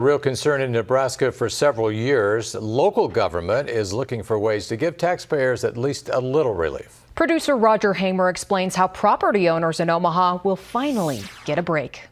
Real concern in Nebraska for several years. Local government is looking for ways to give taxpayers at least a little relief. Producer Roger Hamer explains how property owners in Omaha will finally get a break.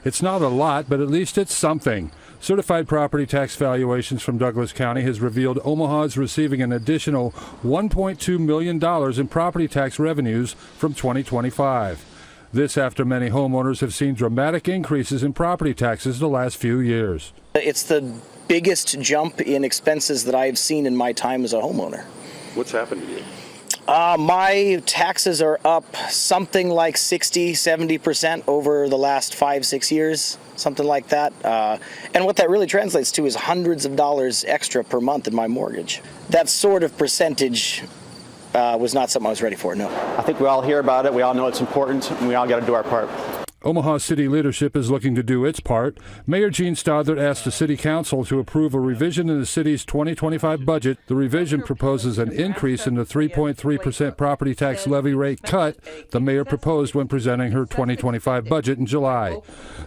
It's not a lot, but at least it's something. Certified property tax valuations from Douglas County has revealed Omaha is receiving an additional $1.2 million in property tax revenues from 2025. This after many homeowners have seen dramatic increases in property taxes the last few years. It's the biggest jump in expenses that I've seen in my time as a homeowner. What's happened to you? My taxes are up something like 60-70% over the last 5-6 years, something like that. And what that really translates to is hundreds of dollars extra per month in my mortgage. That sort of percentage was not something I was ready for, no. I think we all hear about it, we all know it's important, and we all got to do our part. Omaha City leadership is looking to do its part. Mayor Jean Stothert asked the City Council to approve a revision in the city's 2025 budget. The revision proposes an increase in the 3.3% property tax levy rate cut the mayor proposed when presenting her 2025 budget in July.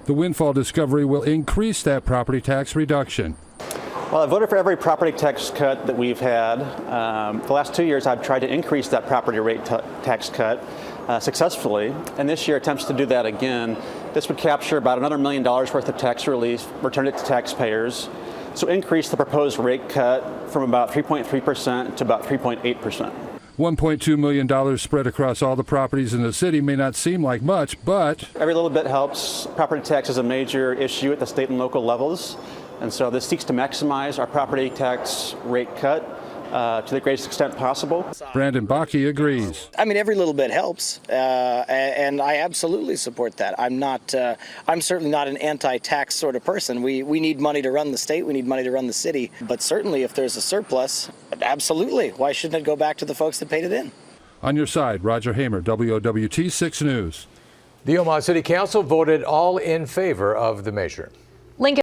The windfall discovery will increase that property tax reduction. Well, I voted for every property tax cut that we've had. The last 2 years, I've tried to increase that property rate tax cut successfully, and this year attempts to do that again. This would capture about another $1 million worth of tax relief, return it to taxpayers, so increase the proposed rate cut from about 3.3% to about 3.8%. $1.2 million spread across all the properties in the city may not seem like much, but every little bit helps. Property tax is a major issue at the state and local levels, and so this seeks to maximize our property tax rate cut to the greatest extent possible. Brandon Bakke agrees. I mean, every little bit helps, and I absolutely support that. I'm certainly not an anti-tax sort of person. We need money to run the state, we need money to run the city, but certainly if there's a surplus, absolutely. Why shouldn't it go back to the folks that paid it in? On your side, Roger Hamer, WOWT 6 News. The Omaha City Council voted all in favor of the measure. Lincoln